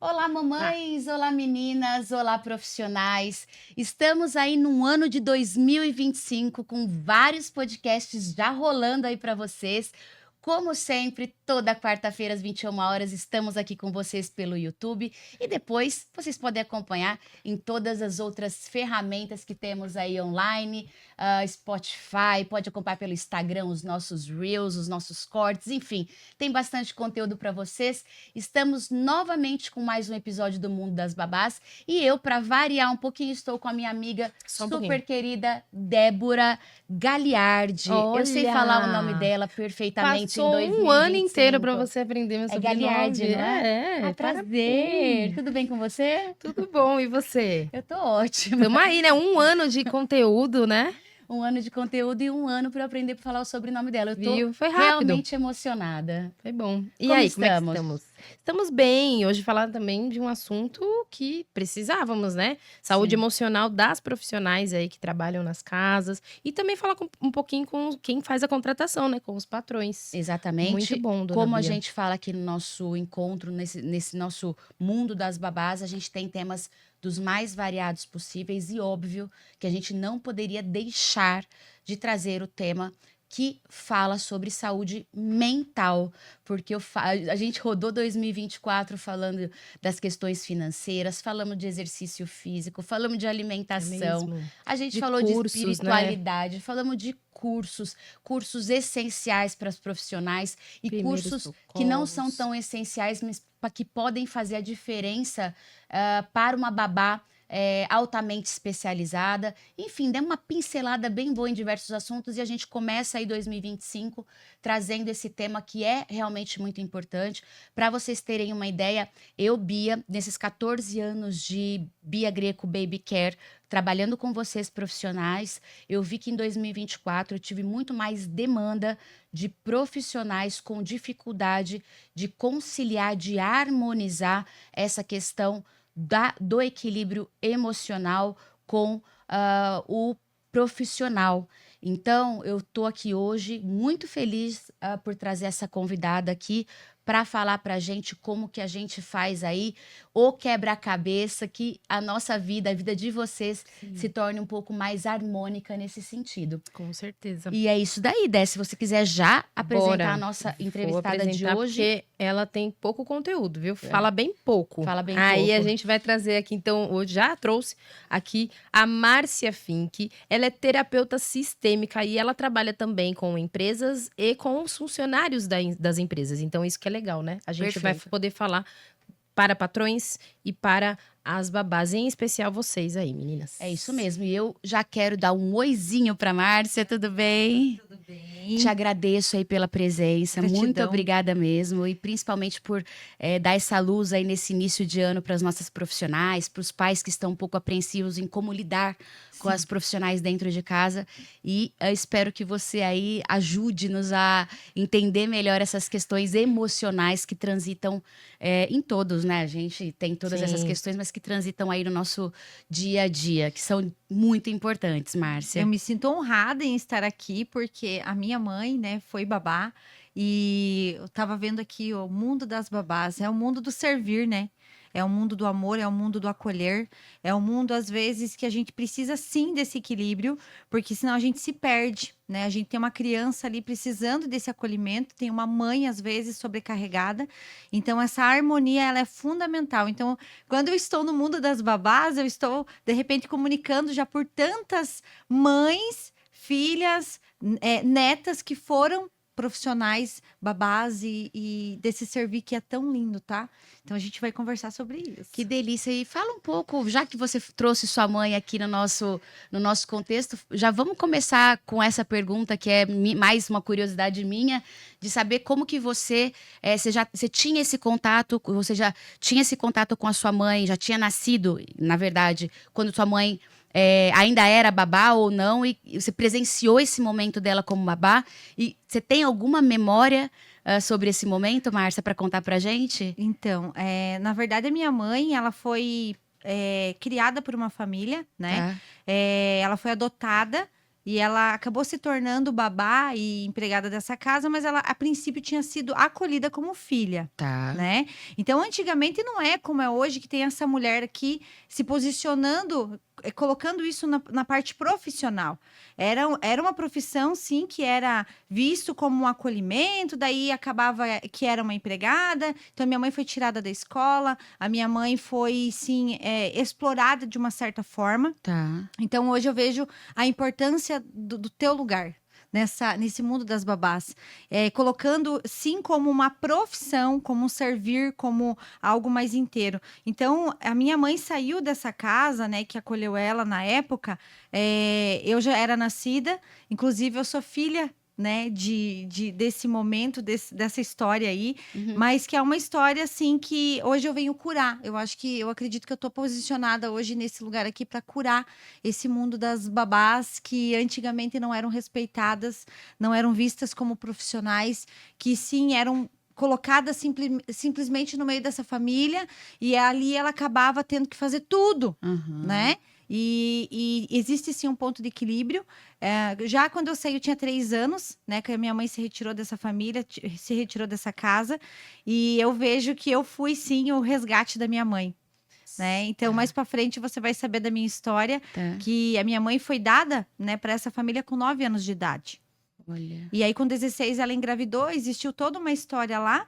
Olá, Ah, mamães! Olá, meninas! Olá, profissionais! Estamos aí num ano de 2025 com vários podcasts já rolando aí para vocês. Como sempre, toda quarta-feira às 21 horas estamos aqui com vocês pelo YouTube e depois vocês podem acompanhar em todas as outras ferramentas que temos aí online, Spotify, pode acompanhar pelo Instagram os nossos Reels, os nossos cortes, enfim, tem bastante conteúdo para vocês. Estamos novamente com mais um episódio do Mundo das Babás e eu, para variar um pouquinho, estou com a minha amiga só um pouquinho. super querida Débora Galiardi. Eu sei falar o nome Olha, dela perfeitamente em passou um ano inteiro para 2025. você aprender meu É Galiardi, sobrenome. não é? Ah, prazer! Parabéns. Tudo bem com você? Tudo bom, e você? Eu tô ótima. Tamo aí, né? Um ano de conteúdo, né? Um ano de conteúdo e um ano para aprender a falar o sobrenome dela. Eu tô Viu? Foi rápido. realmente emocionada. Foi bom. E Como aí, como é que estamos? estamos? Estamos bem. Hoje falar também de um assunto que precisávamos, né? Saúde Sim. emocional das profissionais aí que trabalham nas casas. E também falar um pouquinho com quem faz a contratação, né? Com os patrões. Muito Exatamente. bom, dona Como a Bia. gente fala aqui no nosso encontro, nesse nosso mundo das babás, a gente tem temas dos mais variados possíveis e óbvio que a gente não poderia deixar de trazer o tema que fala sobre saúde mental, porque a gente rodou 2024 falando das questões financeiras, falamos de exercício físico, falamos de É alimentação, mesmo. a gente De falou de cursos, né? espiritualidade, falamos de cursos essenciais para os profissionais e Primeiros cursos que não são socorros. tão essenciais, mas que podem fazer a diferença para uma babá altamente especializada. Enfim, deu uma pincelada bem boa em diversos assuntos e a gente começa aí 2025 trazendo esse tema que é realmente muito importante. Para vocês terem uma ideia, eu, Bia, nesses 14 anos de Bia Greco Baby Care, trabalhando com vocês profissionais, eu vi que em 2024 eu tive muito mais demanda de profissionais com dificuldade de conciliar, de harmonizar essa questão do equilíbrio emocional com o profissional. Então, eu estou aqui hoje muito feliz por trazer essa convidada aqui para falar para a gente como que a gente faz aí o quebra-cabeça, que a nossa vida, a vida de vocês, se Sim, torne um pouco mais harmônica nesse sentido. com certeza. E é isso daí, Dé. Se você quiser já apresentar a Bora. nossa Vou entrevistada de apresentar hoje, porque ela tem pouco conteúdo, viu? é, Fala bem pouco. fala bem Aí a pouco. gente vai trazer aqui, então, hoje já trouxe aqui a Márcia Fink. Ela é terapeuta sistêmica e ela trabalha também com empresas e com os funcionários das empresas. Então, isso que é legal, né? A gente vai Perfeito. poder falar para patrões e para as babás, em especial vocês aí, É isso meninas. mesmo. E eu já quero dar um oizinho para Márcia, tudo bem? Tudo Te bem? agradeço aí pela presença, muito Gratidão. obrigada mesmo, e principalmente por dar essa luz aí nesse início de ano para as nossas profissionais, para os pais que estão um pouco apreensivos em como lidar com as Sim, profissionais dentro de casa. E espero que você aí ajude-nos a entender melhor essas questões emocionais que transitam em todos, né? A gente tem todas essas Sim. questões, mas que transitam aí no nosso dia a dia, que são muito importantes, eu Márcia. me sinto honrada em estar aqui porque a minha mãe, né, foi babá e eu estava vendo aqui o mundo das babás, é o mundo do servir, né? É o mundo do amor, é o mundo do acolher, é o mundo às vezes que a gente precisa sim desse equilíbrio, porque senão a gente se perde, né? A gente tem uma criança ali precisando desse acolhimento, tem uma mãe às vezes sobrecarregada, então essa harmonia ela é fundamental. Então quando eu estou no mundo das babás, eu estou, de repente, comunicando já por tantas mães, filhas, netas que foram profissionais babás e desse servir que é tão lindo, tá? Então a gente vai conversar sobre Que isso. delícia! E fala um pouco, já que você trouxe sua mãe aqui no nosso contexto, já vamos começar com essa pergunta que é mais uma curiosidade minha, de saber como que você tinha esse contato, você já tinha esse contato com a sua mãe, já tinha nascido, na verdade, quando sua mãe ainda era babá ou não, e você presenciou esse momento dela como babá, e você tem alguma memória sobre esse momento, Márcia, para contar pra gente? Então, na verdade, a minha mãe, ela foi criada por uma família, né? Tá. Ela foi adotada e ela acabou se tornando babá e empregada dessa casa, mas ela a princípio tinha sido acolhida como filha. Tá. Né? Então, antigamente não é como é hoje, que tem essa mulher aqui se posicionando, colocando isso na parte profissional. Era uma profissão, sim, que era visto como um acolhimento, daí acabava que era uma empregada. Então, minha mãe foi tirada da escola, a minha mãe foi, sim, explorada de uma certa forma. Tá. Então, hoje eu vejo a importância do teu lugar nesse mundo das babás. Colocando, sim, como uma profissão, como um servir, como algo mais inteiro. Então, a minha mãe saiu dessa casa, né, que acolheu ela na época. Eu já era nascida, inclusive eu sou filha, né, desse momento, dessa história aí, mas que é uma história, assim, que hoje eu venho curar. Eu acredito que eu tô posicionada hoje nesse lugar aqui para curar esse mundo das babás que antigamente não eram respeitadas, não eram vistas como profissionais, que sim, eram colocadas simplesmente no meio dessa família, e ali ela acabava tendo que fazer tudo, né? E existe sim um ponto de equilíbrio. Já quando eu saí, eu tinha 3 anos, né? Que a minha mãe se retirou dessa família, se retirou dessa casa. E eu vejo que eu fui sim o resgate da minha mãe, né? Então, mais para frente você vai saber da minha história, Tá. que a minha mãe foi dada, né, para essa família com 9 anos de idade. Olha. E aí, com 16, ela engravidou, existiu toda uma história lá.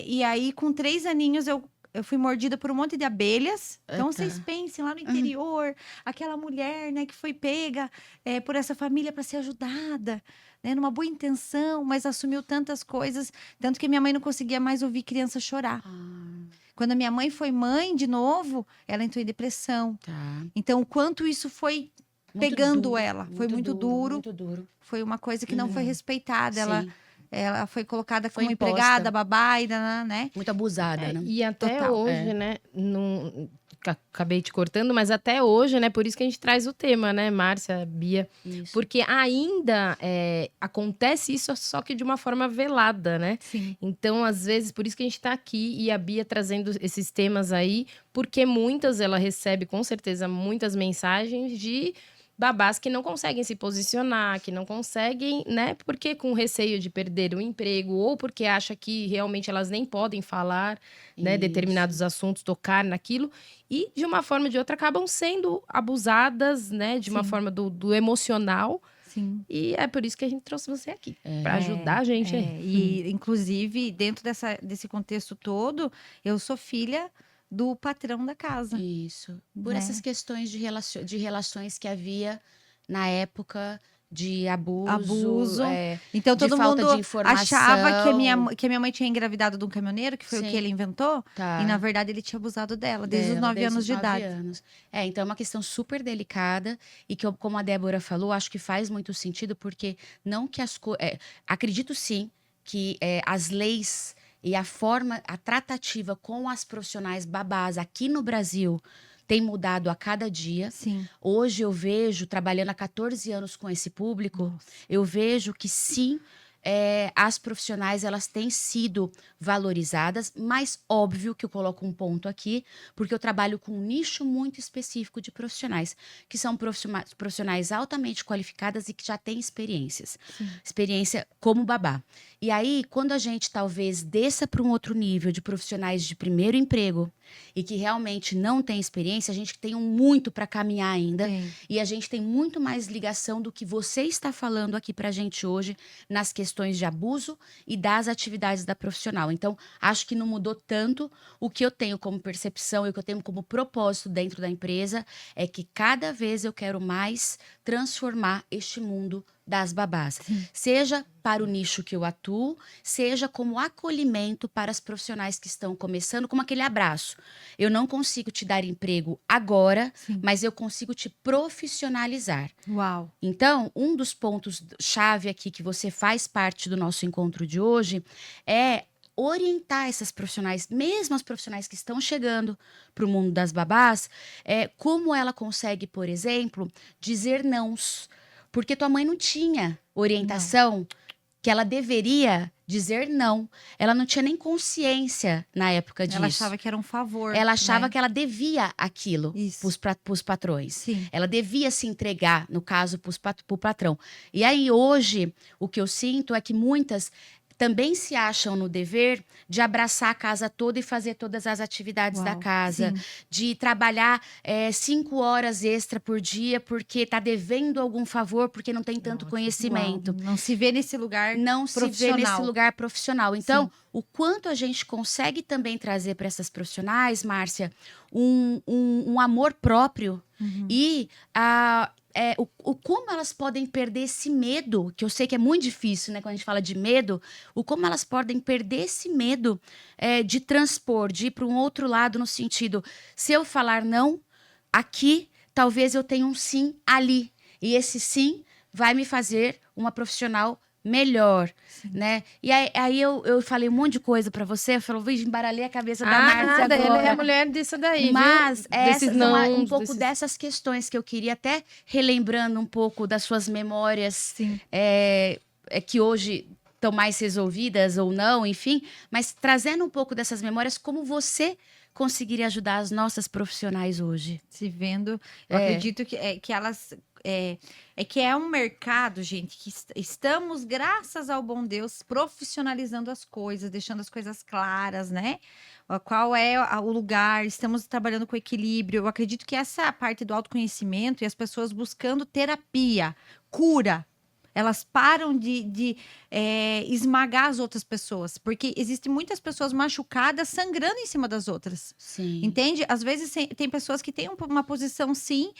E aí, com 3 aninhos, eu fui mordida por um monte de abelhas. Então, Tá. vocês pensem lá no interior, aquela mulher, né, que foi pega por essa família para ser ajudada, né, numa boa intenção, mas assumiu tantas coisas, tanto que minha mãe não conseguia mais ouvir criança chorar. Quando a minha mãe foi mãe de novo, ela entrou em depressão. Tá. Então, o quanto isso foi Muito pegando duro, ela, foi muito duro. Muito duro. Foi uma coisa que não foi respeitada. Sim. Ela foi colocada Foi como imposta. empregada, babá, né? Muito abusada, né? E até Total, hoje, né? Acabei te cortando, mas até hoje, né? Por isso que a gente traz o tema, né, Márcia, Bia? Isso. Porque ainda acontece isso, só que de uma forma velada, né? Sim. Então, às vezes, por isso que a gente tá aqui e a Bia trazendo esses temas aí, porque ela recebe com certeza muitas mensagens de babás que não conseguem se posicionar, que não conseguem, né? Porque com receio de perder o emprego ou porque acha que realmente elas nem podem falar, né, Isso. determinados assuntos, tocar naquilo e de uma forma ou de outra acabam sendo abusadas, né, de uma Sim. forma do emocional. Sim. E é por isso que a gente trouxe você aqui, para ajudar a gente. E, inclusive, dentro desse contexto todo, eu sou filha do patrão da casa. Isso. Por Né? essas questões de relações que havia na época de abuso. Abuso. é, Então de todo falta mundo de informação. achava que a minha mãe tinha engravidado de um caminhoneiro, que foi o Sim. que ele inventou. Tá. E na verdade ele tinha abusado dela desde os Dela, 9 desde anos os de 9 idade. anos. Então é uma questão super delicada e que, como a Débora falou, acho que faz muito sentido, porque não que acredito sim que as leis e a tratativa com as profissionais babás aqui no Brasil tem mudado a cada dia. Sim. Hoje eu vejo, trabalhando há 14 anos com esse público, eu vejo que sim, as profissionais elas têm sido valorizadas, mas óbvio que eu coloco um ponto aqui, porque eu trabalho com um nicho muito específico de profissionais, que são profissionais altamente qualificadas e que já têm experiência como babá. E aí, quando a gente talvez desça para um outro nível de profissionais de primeiro emprego e que realmente não tem experiência, a gente tem muito para caminhar ainda. Tem. E a gente tem muito mais ligação do que você está falando aqui pra gente hoje nas questões de abuso e das atividades da profissional. Então, acho que não mudou tanto. O que eu tenho como percepção e o que eu tenho como propósito dentro da empresa é que cada vez eu quero mais transformar este mundo das babás. Seja para o nicho que eu atuo, seja como acolhimento para as profissionais que estão começando, como aquele abraço. Eu não consigo te dar emprego agora, Sim. mas eu consigo te profissionalizar. Uau. Então, um dos pontos-chave aqui que você faz parte do nosso encontro de hoje é orientar essas profissionais, mesmo as profissionais que estão chegando para o mundo das babás, como ela consegue, por exemplo, dizer nãos. Porque tua mãe não tinha orientação que ela deveria dizer não. Ela não tinha nem consciência na época disso. Ela achava que era um favor. Ela achava né? que ela devia aquilo Isso. para os patrões. Sim. Ela devia se entregar, no caso, para o patrão. E aí, hoje, o que eu sinto é que muitas também se acham no dever de abraçar a casa toda e fazer todas as atividades da Uau, casa, sim. de trabalhar 5 horas extra por dia porque está devendo algum favor, porque não tem tanto Nossa, conhecimento. uau, não se vê nesse lugar Não se vê profissional. nesse lugar profissional. Então, Sim. o quanto a gente consegue também trazer para essas profissionais, Márcia, um amor próprio Uhum. e como elas podem perder esse medo, que eu sei que é muito difícil, né? Quando a gente fala de medo, o como elas podem perder esse medo de transpor, de ir para um outro lado, no sentido, se eu falar não aqui, talvez eu tenha um sim ali. E esse sim vai me fazer uma profissional melhor, Sim. né? E aí eu falei um monte de coisa pra você, eu falei, "Vixe, embaralhei a cabeça da Márcia nada, ela é agora." a mulher disso daí, Mas viu? Desses essas são um nãos, pouco desses... dessas questões que eu queria, até relembrando um pouco das suas memórias, Sim. que hoje estão mais resolvidas ou não, enfim, mas trazendo um pouco dessas memórias, como você conseguiria ajudar as nossas profissionais hoje? Se vendo, eu acredito que elas que é um mercado, gente, que estamos, graças ao bom Deus, profissionalizando as coisas, deixando as coisas claras, né? Qual é o lugar, estamos trabalhando com equilíbrio. Eu acredito que essa parte do autoconhecimento e as pessoas buscando terapia, cura, elas param de esmagar as outras pessoas, porque existem muitas pessoas machucadas sangrando em cima das outras. Sim. Entende? Às vezes tem pessoas que têm uma posição, sim,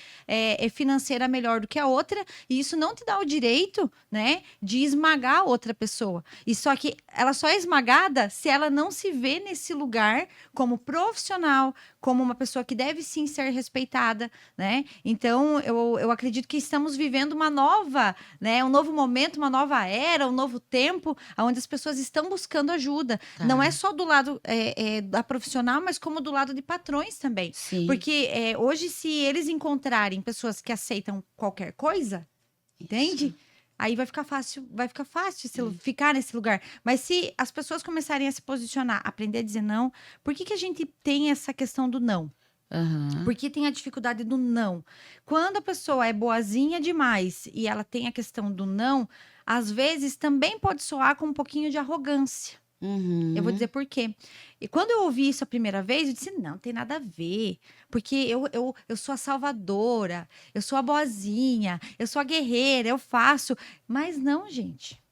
financeira melhor do que a outra, e isso não te dá o direito, né, de esmagar a outra pessoa. E só que ela só é esmagada se ela não se vê nesse lugar como profissional, como uma pessoa que deve sim ser respeitada, né? Então, eu acredito que estamos vivendo uma nova, né, um novo momento, uma nova era, um novo tempo, onde as pessoas estão buscando ajuda. Tá. Não é só do lado da profissional, mas como do lado de patrões também. Sim. Porque hoje, se eles encontrarem pessoas que aceitam qualquer coisa, entende? Aí vai ficar fácil ficar nesse lugar. Mas se as pessoas começarem a se posicionar, aprender a dizer não, por que a gente tem essa questão do não? Aham. Porque tem a dificuldade do não. Quando a pessoa é boazinha demais e ela tem a questão do não, às vezes também pode soar com um pouquinho de arrogância. Uhum. Eu vou dizer por quê. E quando eu ouvi isso a primeira vez, eu disse, não tem nada a ver. Porque eu sou a salvadora, eu sou a boazinha, eu sou a guerreira, eu faço. Mas não, gente.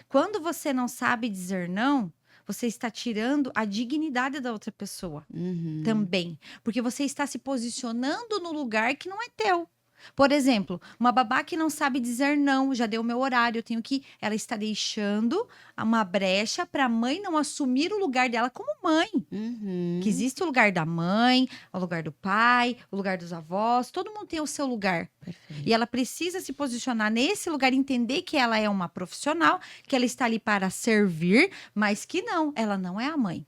Quando você não sabe dizer não, você está tirando a dignidade da outra pessoa Uhum. também. Porque você está se posicionando no lugar que não é teu. Por exemplo, uma babá que não sabe dizer não, já deu o meu horário, eu tenho que. Ela está deixando uma brecha para a mãe não assumir o lugar dela como mãe. Uhum. Que existe o lugar da mãe, o lugar do pai, o lugar dos avós, todo mundo tem o seu lugar. Perfeito. E ela precisa se posicionar nesse lugar, entender que ela é uma profissional, que ela está ali para servir, mas que não, ela não é a mãe.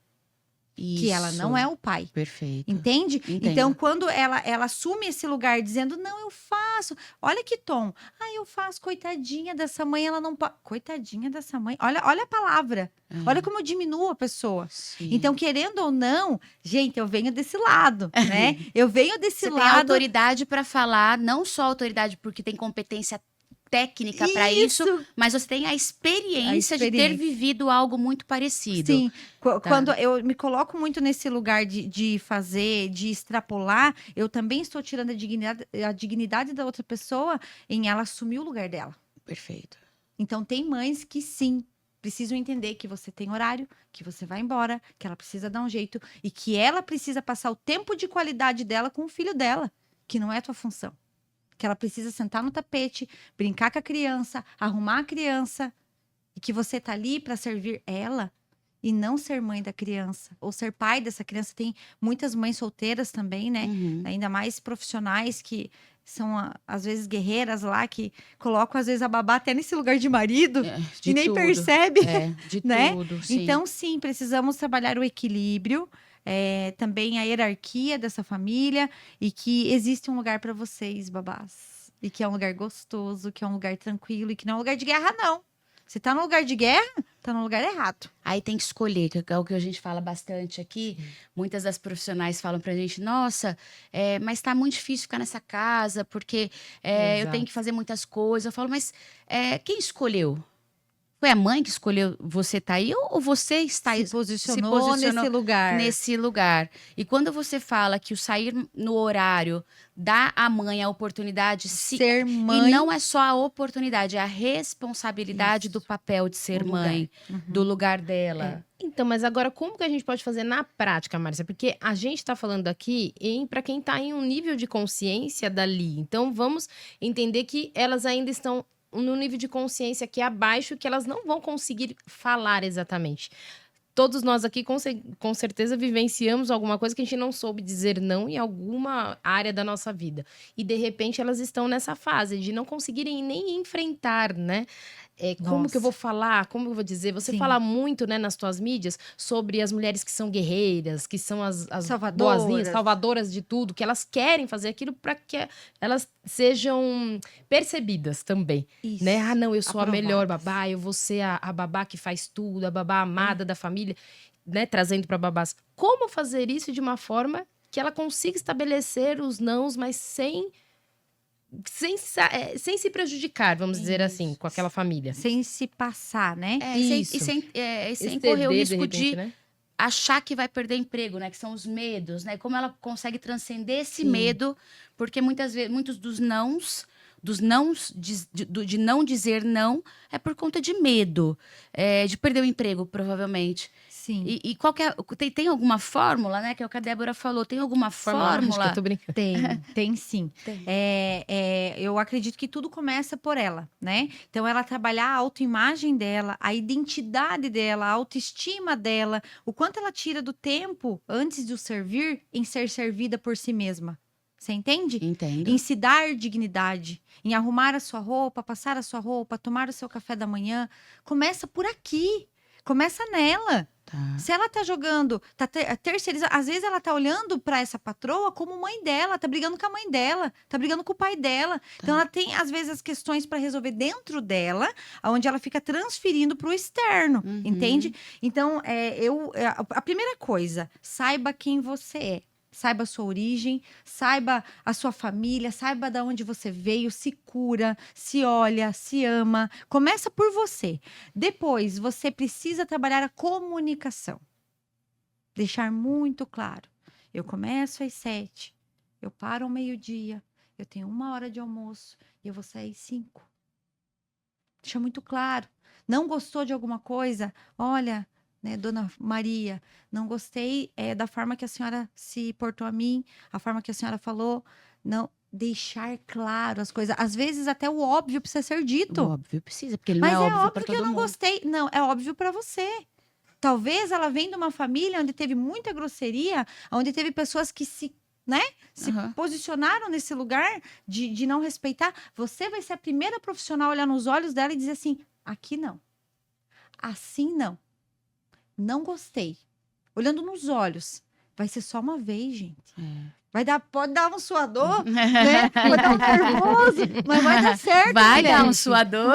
Que ela não é o pai. Perfeito. Entende? Entendo. Então, quando ela assume esse lugar dizendo, não, eu faço. Olha que tom. Ah, eu faço. Coitadinha dessa mãe, ela não pode. Coitadinha dessa mãe. Olha a palavra. Olha como eu diminuo a pessoa. Sim. Então, querendo ou não, gente, eu venho desse lado, né? Eu venho desse Você tem lado. autoridade para falar, não só autoridade porque tem competência técnica para isso, mas você tem a experiência de ter vivido algo muito parecido. Sim, quando eu me coloco muito nesse lugar de fazer, de extrapolar, eu também estou tirando a dignidade da outra pessoa em ela assumir o lugar dela. Perfeito. Então, tem mães que sim, precisam entender que você tem horário, que você vai embora, que ela precisa dar um jeito e que ela precisa passar o tempo de qualidade dela com o filho dela, que não é a tua função. Que ela precisa sentar no tapete, brincar com a criança, arrumar a criança, e que você tá ali para servir ela e não ser mãe da criança ou ser pai dessa criança. Tem muitas mães solteiras também, né? Uhum. Ainda mais profissionais que são às vezes guerreiras lá, que colocam às vezes a babá até nesse lugar de marido De e nem tudo. percebe. De né? tudo, sim. Então, sim, precisamos trabalhar o equilíbrio, também a hierarquia dessa família e que existe um lugar para vocês, babás. E que é um lugar gostoso, que é um lugar tranquilo e que não é um lugar de guerra, não. Se tá no lugar de guerra, tá no lugar errado. Aí tem que escolher, que é o que a gente fala bastante aqui. Muitas das profissionais falam pra gente, nossa, mas tá muito difícil ficar nessa casa, porque eu tenho Exato. que fazer muitas coisas. Eu falo, mas quem escolheu? Foi a mãe que escolheu você tá aí ou você está Se posicionou nesse lugar. nesse lugar? E quando você fala que o sair no horário dá à mãe a oportunidade, Ser mãe. e não é só a oportunidade, é a responsabilidade Isso. do papel de ser O lugar. mãe, do lugar dela. Então, mas agora como que a gente pode fazer na prática, Márcia? Porque a gente tá falando aqui para quem tá em um nível de consciência dali. Então, vamos entender que elas ainda estão no nível de consciência que é abaixo, que elas não vão conseguir falar exatamente. Todos nós aqui, com certeza, vivenciamos alguma coisa que a gente não soube dizer não em alguma área da nossa vida. E, de repente, elas estão nessa fase de não conseguirem nem enfrentar, né? Como que eu vou falar? Como eu vou dizer? Você Sim. fala muito, né, nas tuas mídias sobre as mulheres que são guerreiras, que são as Salvadoras. boazinhas, salvadoras de tudo, que elas querem fazer aquilo para que elas sejam percebidas também. Isso. Né? Ah, não, eu sou a melhor Aprovadas. babá, eu vou ser a babá que faz tudo, a babá amada da família, né? Trazendo para babás. Como fazer isso de uma forma que ela consiga estabelecer os nãos, mas sem se prejudicar, vamos dizer assim, com aquela família. Sem se passar, né? Isso. E sem Exceder, correr o de risco repente, de né? achar que vai perder emprego, né? Que são os medos, né? Como ela consegue transcender esse Sim. medo, porque muitas vezes, muitos dos nãos de não dizer não, é por conta de medo, de perder o emprego, provavelmente. Sim. E qual que é, tem alguma fórmula, né? Que é o que a Débora falou, tem alguma Mágica, fórmula? tô brincando. Tem sim. Tem. Eu acredito que tudo começa por ela, né? Então, ela trabalhar a autoimagem dela, a identidade dela, a autoestima dela, o quanto ela tira do tempo antes de o servir em ser servida por si mesma. Você entende? Entendo. Em se dar dignidade, em arrumar a sua roupa, passar a sua roupa, tomar o seu café da manhã. Começa por aqui. Começa nela. Tá. Se ela tá jogando, tá terceirizando, às vezes ela tá olhando pra essa patroa como mãe dela, tá brigando com a mãe dela, tá brigando com o pai dela. Então ela tem às vezes as questões pra resolver dentro dela, onde ela fica transferindo pro externo, Uhum. entende? Então, a primeira coisa, saiba quem você é. Saiba a sua origem, saiba a sua família, saiba de onde você veio, se cura, se olha, se ama. Começa por você. Depois, você precisa trabalhar a comunicação. Deixar muito claro. Eu começo às 7, eu paro ao meio-dia, eu tenho 1 hora de almoço e eu vou sair às 5. Deixa muito claro. Não gostou de alguma coisa? Olha, né, Dona Maria, não gostei da forma que a senhora se portou a mim, a forma que a senhora falou. Não, deixar claro as coisas. Às vezes até o óbvio precisa ser dito. O óbvio precisa, porque ele Mas não é é óbvio óbvio para que todo eu não mundo. gostei. Não, é óbvio para você. Talvez ela venha de uma família onde teve muita grosseria, onde teve pessoas que se Aham. posicionaram nesse lugar de não respeitar. Você vai ser a primeira profissional a olhar nos olhos dela e dizer assim, aqui não. Assim não. Não gostei. Olhando nos olhos. Vai ser só uma vez, gente. Pode dar um suador, né? Pode dar um nervoso, mas vai dar certo. Vai mulher. dar um suador.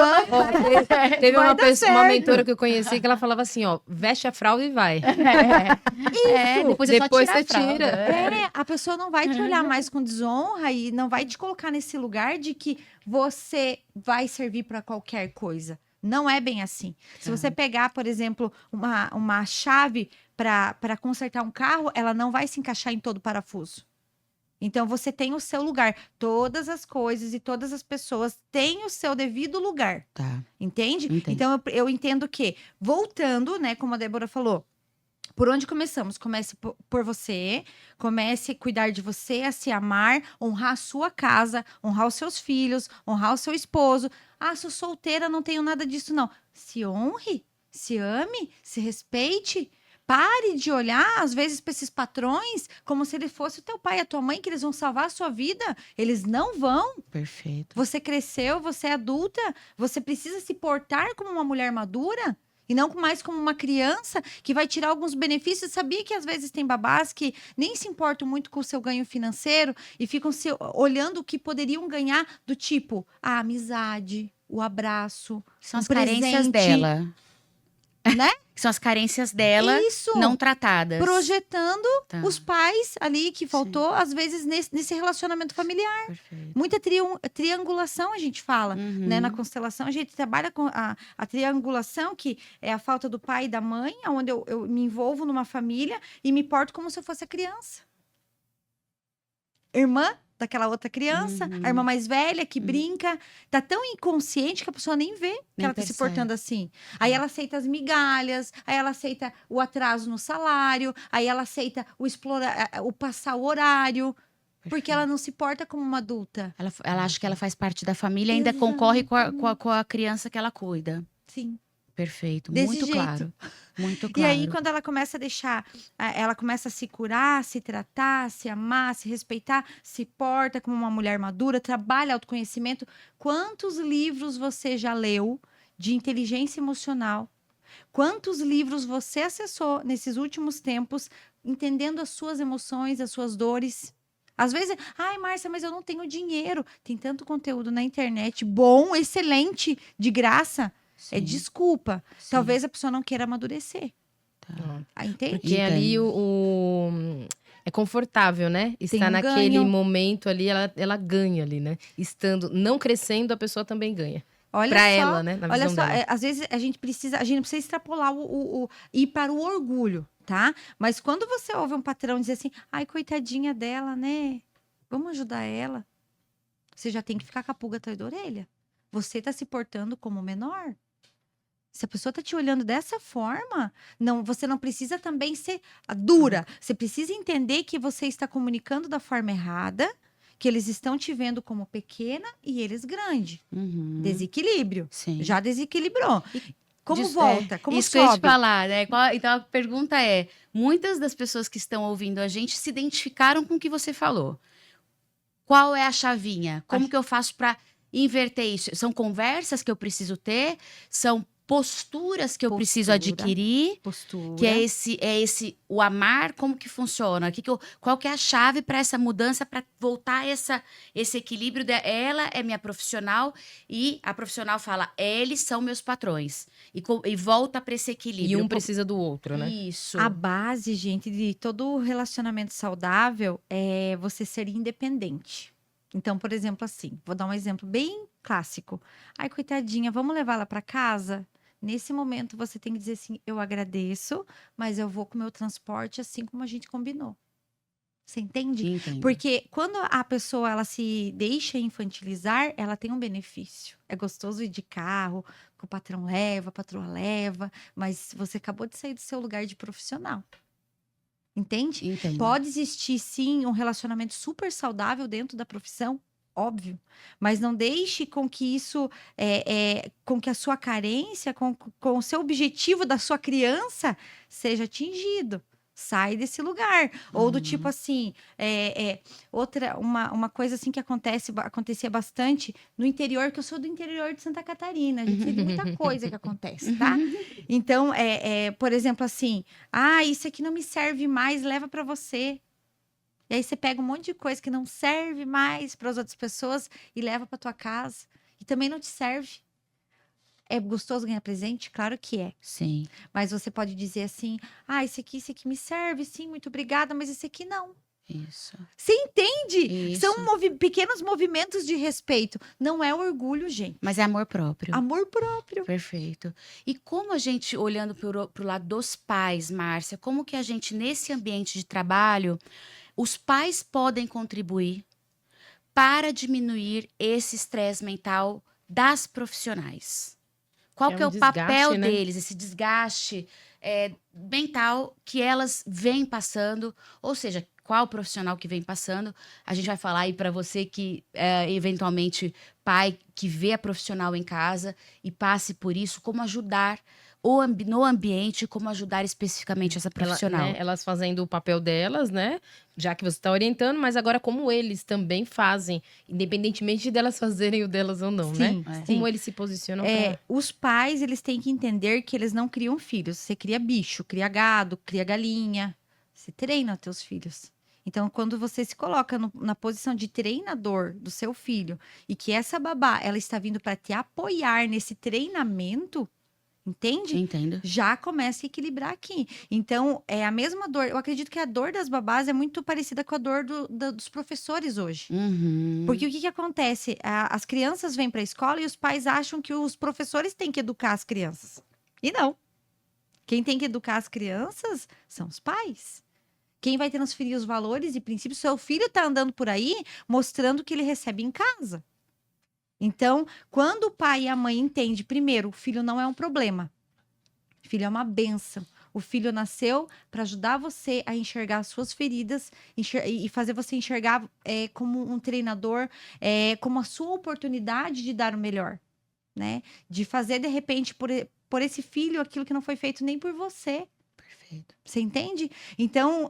Teve Vai uma dar pessoa, uma certo. mentora que eu conheci que ela falava assim, ó, veste a fralda e vai. Depois é só Depois tirar você a fralda. tira. A pessoa não vai te olhar mais com desonra e não vai te colocar nesse lugar de que você vai servir para qualquer coisa. Não é bem assim. Se você pegar, por exemplo, uma chave para consertar um carro, ela não vai se encaixar em todo parafuso. Então, você tem o seu lugar. Todas as coisas e todas as pessoas têm o seu devido lugar. Tá. Entende? Entendi. Então, eu entendo que, voltando, né, como a Débora falou, por onde começamos? Comece por você, comece a cuidar de você, a se amar, honrar a sua casa, honrar os seus filhos, honrar o seu esposo. Ah, sou solteira, não tenho nada disso, não. Se honre, se ame, se respeite. Pare de olhar, às vezes, para esses patrões como se ele fosse o teu pai e a tua mãe, que eles vão salvar a sua vida. Eles não vão. Perfeito. Você cresceu, você é adulta, você precisa se portar como uma mulher madura e não mais como uma criança que vai tirar alguns benefícios. Sabia que às vezes tem babás que nem se importam muito com o seu ganho financeiro e ficam olhando o que poderiam ganhar do tipo a amizade, o abraço, São um as carências presente, dela. né? São as carências dela Isso. não tratadas. Projetando Tá. os pais ali que faltou, às vezes, nesse relacionamento familiar. Perfeito. Muita triangulação a gente fala, né? Na constelação, a gente trabalha com a triangulação, que é a falta do pai e da mãe, onde eu me envolvo numa família e me porto como se eu fosse a criança. Irmã daquela outra criança, a irmã mais velha que brinca, tá tão inconsciente que a pessoa nem vê que Nem ela tá se percebe. portando assim. Aí ela aceita as migalhas, aí ela aceita o atraso no salário, aí ela aceita o passar o horário, porque ela não se porta como uma adulta. Ela acha que ela faz parte da família e ainda concorre com a criança que ela cuida. Sim. Perfeito. Desse Muito jeito. claro. Muito E claro. aí, quando ela começa a deixar, ela começa a se curar, se tratar, se amar, se respeitar, se porta como uma mulher madura, trabalha autoconhecimento. Quantos livros você já leu de inteligência emocional? Quantos livros você acessou nesses últimos tempos, entendendo as suas emoções, as suas dores? Às vezes, ai, Márcia, mas eu não tenho dinheiro. Tem tanto conteúdo na internet, bom, excelente, de graça. É Sim, desculpa. sim. Talvez a pessoa não queira amadurecer. Tá. Entende? Porque ali é confortável, né? Estar naquele ganho. momento ali, ela ganha ali, né? Estando, não crescendo, a pessoa também ganha. Olha Pra só, ela, né? Na olha visão só, dela. às vezes a gente não precisa extrapolar ir para o orgulho, tá? Mas quando você ouve um patrão dizer assim, ai, coitadinha dela, né? Vamos ajudar ela. Você já tem que ficar com a pulga atrás da orelha. Você tá se portando como menor. Se a pessoa tá te olhando dessa forma, você não precisa também ser dura. Você precisa entender que você está comunicando da forma errada, que eles estão te vendo como pequena e eles grande. Desequilíbrio. Sim. Já desequilibrou. Como Disso- volta? Como isso que eu ia te sobe? falar, né? Então a pergunta é: muitas das pessoas que estão ouvindo a gente se identificaram com o que você falou. Qual é a chavinha? Como que eu faço para inverter isso? São conversas que eu preciso ter? São posturas que eu preciso Postura. adquirir? Postura. Que é esse o amar, como que funciona? Qual que é a chave para essa mudança, para voltar esse equilíbrio? Ela é minha profissional e a profissional fala, eles são meus patrões. E volta para esse equilíbrio. E um precisa do outro, né? Isso. A base, gente, de todo relacionamento saudável é você ser independente. Então, por exemplo, assim, vou dar um exemplo bem clássico. Ai, coitadinha, vamos levar ela para casa? Nesse momento, você tem que dizer assim: eu agradeço, mas eu vou com o meu transporte assim como a gente combinou. Você entende? Entendo. Porque quando a pessoa ela se deixa infantilizar, ela tem um benefício. É gostoso ir de carro, que o patrão leva, a patroa leva, mas você acabou de sair do seu lugar de profissional. Entende? Entendo. Pode existir, sim, um relacionamento super saudável dentro da profissão, óbvio. Mas não deixe com que isso, com que a sua carência, com o seu objetivo da sua criança seja atingido. Sai desse lugar. Ou do tipo assim, uma coisa assim que acontecia bastante no interior, que eu sou do interior de Santa Catarina. A gente tem muita coisa que acontece, tá? Então, por exemplo, assim, isso aqui não me serve mais, leva para você. E aí você pega um monte de coisa que não serve mais para as outras pessoas e leva para tua casa. E também não te serve. É gostoso ganhar presente? Claro que é. Sim. Mas você pode dizer assim, esse aqui me serve, sim, muito obrigada, mas esse aqui não. Isso. Você entende? Isso. São pequenos movimentos de respeito. Não é orgulho, gente. Mas é amor próprio. Amor próprio. Perfeito. E como a gente, olhando pro lado dos pais, Márcia, como que a gente, nesse ambiente de trabalho, os pais podem contribuir para diminuir esse estresse mental das profissionais? Qual É que é um o desgaste, papel né? deles, esse desgaste mental que elas vêm passando? Ou seja, qual profissional que vem passando? A gente vai falar aí para você que eventualmente pai que vê a profissional em casa e passe por isso, como ajudar no ambiente, como ajudar especificamente essa profissional. Elas fazendo o papel delas, né? Já que você está orientando, mas agora como eles também fazem, independentemente delas fazerem o delas ou não, né? Sim. Como eles se posicionam pra... Os pais, eles têm que entender que eles não criam filhos. Você cria bicho, cria gado, cria galinha. Você treina teus filhos. Então, quando você se coloca na posição de treinador do seu filho e que essa babá, ela está vindo para te apoiar nesse treinamento, entende? Entendo. Já começa a equilibrar aqui. Então, é a mesma dor. Eu acredito que a dor das babás é muito parecida com a dor dos professores hoje. Uhum. Porque o que acontece? As crianças vêm para a escola e os pais acham que os professores têm que educar as crianças. E não. Quem tem que educar as crianças são os pais. Quem vai transferir os valores e princípios, seu filho está andando por aí mostrando o que ele recebe em casa. Então, quando o pai e a mãe entendem, primeiro, o filho não é um problema. O filho é uma bênção. O filho nasceu para ajudar você a enxergar as suas feridas e fazer você enxergar como um treinador, como a sua oportunidade de dar o melhor, né? De fazer, de repente, por esse filho aquilo que não foi feito nem por você. Perfeito. Você entende? Então,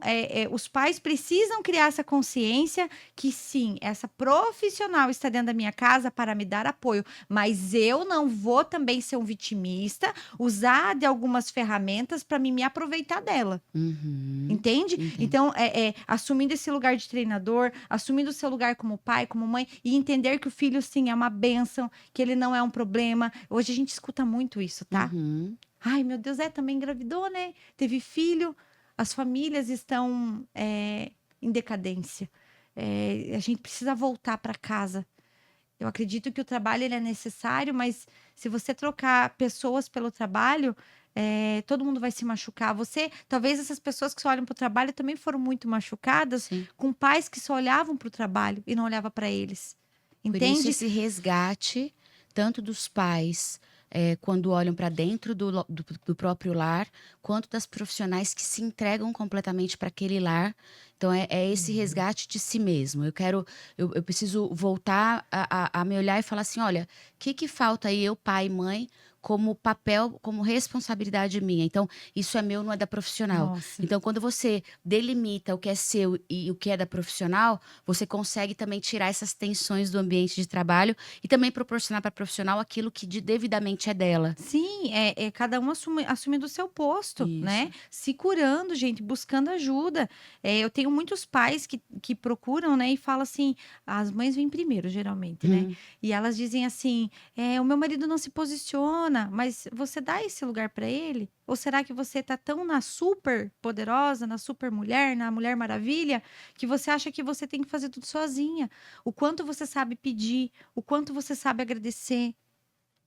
os pais precisam criar essa consciência que sim, essa profissional está dentro da minha casa para me dar apoio, mas eu não vou também ser um vitimista, usar de algumas ferramentas para me aproveitar dela. Uhum. Entende? Entendo. Então, assumindo esse lugar de treinador, assumindo o seu lugar como pai, como mãe, e entender que o filho, sim, é uma bênção, que ele não é um problema. Hoje a gente escuta muito isso, tá? Uhum. Ai, meu Deus, também engravidou, né? Teve filho. As famílias estão em decadência. A gente precisa voltar para casa. Eu acredito que o trabalho ele é necessário, mas se você trocar pessoas pelo trabalho, todo mundo vai se machucar. Talvez essas pessoas que só olham para o trabalho também foram muito machucadas Sim. com pais que só olhavam para o trabalho e não olhavam para eles. Por isso Entende? esse resgate, tanto dos pais, quando olham para dentro do próprio lar, quanto das profissionais que se entregam completamente para aquele lar. Então, é esse resgate de si mesmo. Eu preciso voltar a me olhar e falar assim, olha, o que falta aí eu, pai e mãe, como papel, como responsabilidade minha? Então, isso é meu, não é da profissional. Nossa. Então, quando você delimita o que é seu e o que é da profissional, você consegue também tirar essas tensões do ambiente de trabalho e também proporcionar para a profissional aquilo que devidamente é dela. Sim, cada um assumindo o seu posto, né? Isso. Se curando, gente, buscando ajuda. Eu tenho muitos pais que procuram, né? E falam assim, as mães vêm primeiro, geralmente, né? Uhum. E elas dizem assim, o meu marido não se posiciona, mas você dá esse lugar para ele? Ou será que você tá tão na super poderosa, na super mulher, na Mulher Maravilha, que você acha que você tem que fazer tudo sozinha? O quanto você sabe pedir, o quanto você sabe agradecer.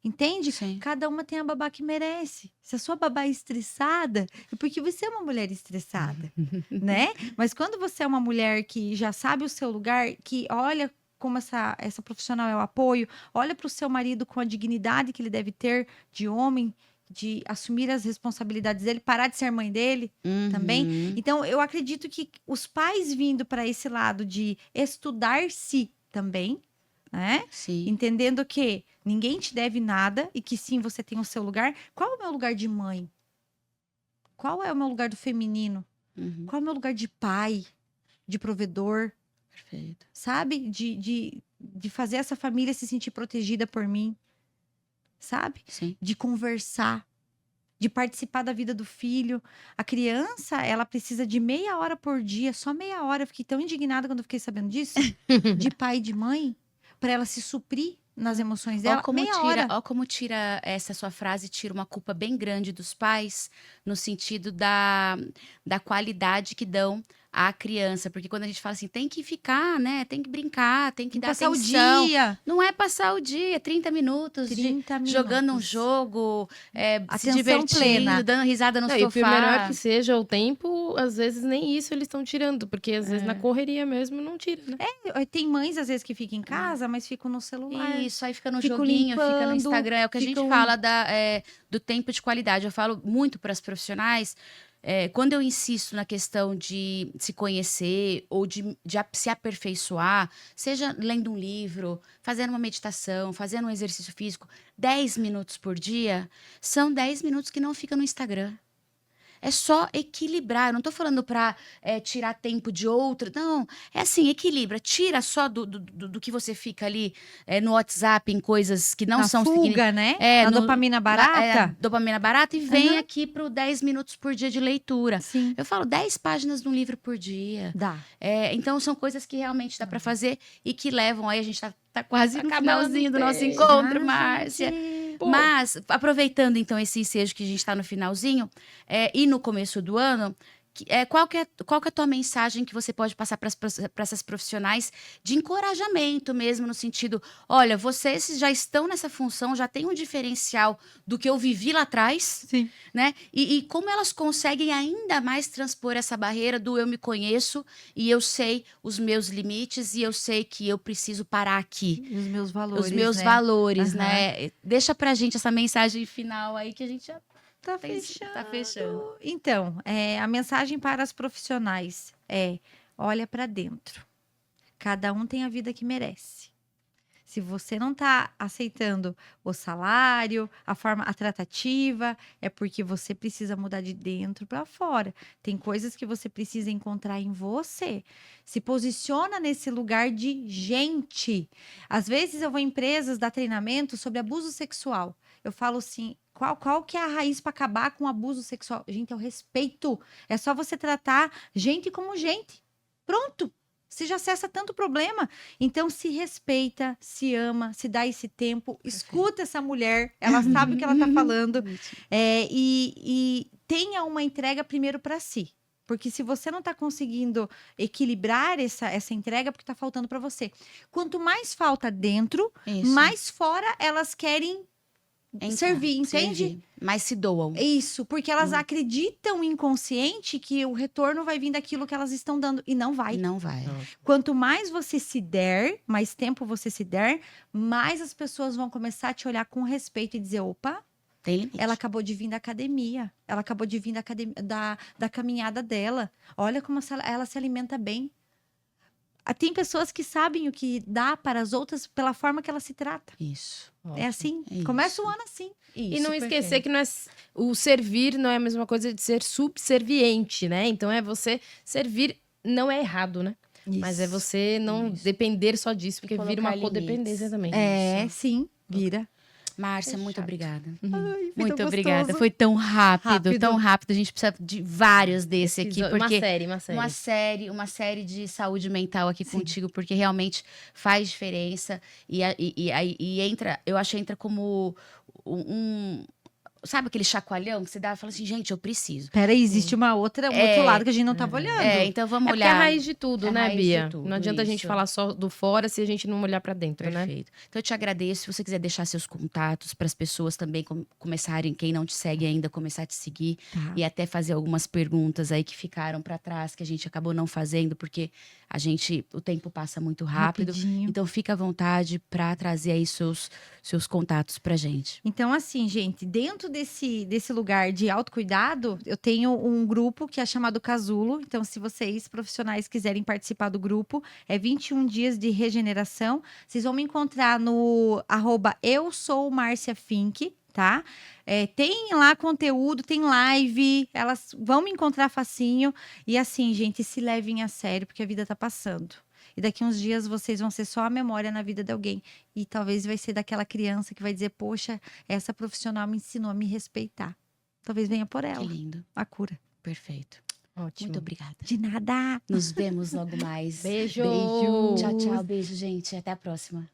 Entende? Sim. Cada uma tem a babá que merece. Se a sua babá é estressada, é porque você é uma mulher estressada, né? Mas quando você é uma mulher que já sabe o seu lugar, que olha como essa profissional é o apoio, olha para o seu marido com a dignidade que ele deve ter de homem, de assumir as responsabilidades dele, parar de ser mãe dele também. Uhum. Então, eu acredito que os pais vindo para esse lado de estudar-se também, né? Sim. Entendendo que ninguém te deve nada e que sim, você tem o seu lugar. Qual é o meu lugar de mãe? Qual é o meu lugar do feminino? Uhum. Qual é o meu lugar de pai, de provedor, Perfeito. sabe? De fazer essa família se sentir protegida por mim, sabe? Sim. De conversar, de participar da vida do filho. A criança, ela precisa de meia hora por dia, só meia hora. Eu fiquei tão indignada quando eu fiquei sabendo disso, de pai e de mãe, para ela se suprir nas emoções dela. Meia hora. Ó como tira essa sua frase, tira uma culpa bem grande dos pais, no sentido da qualidade que dão à criança. Porque quando a gente fala assim, tem que ficar, né? Tem que brincar, tem que Tem que dar passar o atenção. dia. Não é passar o dia, 30 minutos 30 minutos. jogando um jogo, se Atenção divertindo, plena. dando risada no Não, e por menor sofá. que seja o tempo, às vezes nem isso eles estão tirando, porque às vezes na correria mesmo não tira, né? Tem mães, às vezes, que ficam em casa, mas ficam no celular. Isso, aí fica no Fico joguinho, fica no limpando, Instagram. É o que a gente ficam- fala do tempo de qualidade. Eu falo muito para as profissionais, quando eu insisto na questão de se conhecer ou de se aperfeiçoar, seja lendo um livro, fazendo uma meditação, fazendo um exercício físico, 10 minutos por dia, são 10 minutos que não fica no Instagram. É só equilibrar. Eu não tô falando para tirar tempo de outro. Não, é assim, equilibra. Tira só do que você fica ali no WhatsApp, em coisas que não Na são fuga, né? É, Na no- dopamina barata. dopamina barata e vem Aham. aqui pro 10 minutos por dia de leitura. Sim, Eu falo 10 páginas de um livro por dia. dá. Então, são coisas que realmente dá para fazer e que levam. Aí a gente tá quase no Acabando, finalzinho do nosso beijo. encontro, Ah, Márcia. gente. Pô. Mas, aproveitando então esse ensejo que a gente está no finalzinho, e no começo do ano, qual que é a tua mensagem que você pode passar para essas profissionais de encorajamento mesmo, no sentido, olha, vocês já estão nessa função, já tem um diferencial do que eu vivi lá atrás, Sim. né? E como elas conseguem ainda mais transpor essa barreira do eu me conheço e eu sei os meus limites e eu sei que eu preciso parar aqui. E os meus valores, Os meus né? valores, Aham. né? Deixa pra gente essa mensagem final aí que a gente já Tá tá fechando. Então, a mensagem para as profissionais é: olha para dentro. Cada um tem a vida que merece. Se você não está aceitando o salário, a tratativa, é porque você precisa mudar de dentro para fora. Tem coisas que você precisa encontrar em você. Se posiciona nesse lugar de gente. Às vezes eu vou em empresas dar treinamento sobre abuso sexual. Eu falo assim, qual que é a raiz para acabar com o abuso sexual? Gente, é o respeito. É só você tratar gente como gente. Pronto. Você já acessa tanto problema. Então, se respeita, se ama, se dá esse tempo, escuta essa mulher, ela sabe o que ela está falando, e tenha uma entrega primeiro para si. Porque se você não está conseguindo equilibrar essa entrega, é porque está faltando para você. Quanto mais falta dentro, Isso. mais fora elas querem servir, entende? Servir. Mas se doam. Isso, porque elas acreditam inconsciente que o retorno vai vir daquilo que elas estão dando, e não vai. Não vai. Quanto mais você se der, mais tempo você se der, mais as pessoas vão começar a te olhar com respeito e dizer: opa, Tem limite. ela acabou de vir da academia, ela acabou de vir da caminhada dela. Olha como ela se alimenta bem. Tem pessoas que sabem o que dá para as outras pela forma que ela se trata. Isso. É assim. É Começa o isso. ano assim. E não esquecer que não é, o servir não é a mesma coisa de ser subserviente, né? Então é você servir, não é errado, né? Mas é você não Isso. depender só disso, porque colocar vira uma limites. codependência também. É, sim, vira. Márcia, É muito chato. obrigada. Ai, foi Muito tão obrigada. gostoso. Foi tão rápido, Rápido. tão rápido. A gente precisa de vários desse aqui, Uma porque série. uma série de saúde mental aqui Sim. contigo, porque realmente faz diferença e entra, eu acho que entra como sabe aquele chacoalhão que você dá e fala assim, gente, eu preciso. Peraí, existe um outro lado que a gente não tava olhando. Então vamos É porque é a olhar. raiz de tudo, É a né, raiz de Bia? tudo, Não adianta a gente isso. falar só do fora se a gente não olhar pra dentro, né? Perfeito. Então eu te agradeço. Se você quiser deixar seus contatos para as pessoas também começarem, quem não te segue ainda, começar a te seguir Tá. e até fazer algumas perguntas aí que ficaram para trás, que a gente acabou não fazendo, porque o tempo passa muito rápido. Rapidinho. Então fica à vontade para trazer aí seus contatos pra gente. Então, assim, gente, dentro desse lugar de autocuidado, eu tenho um grupo que é chamado Casulo. Então, se vocês, profissionais, quiserem participar do grupo, é 21 dias de regeneração. Vocês vão me encontrar no @EuSouMárciaFink, tá? Tem lá conteúdo, tem live, elas vão me encontrar facinho. E assim, gente, se levem a sério, porque a vida tá passando. E daqui uns dias vocês vão ser só a memória na vida de alguém. E talvez vai ser daquela criança que vai dizer: poxa, essa profissional me ensinou a me respeitar. Talvez venha por Que ela lindo. a cura. Perfeito. Ótimo. Muito obrigada. De nada! Nos vemos logo mais. Beijo. Beijo. Tchau, tchau. Beijo, gente. Até a próxima.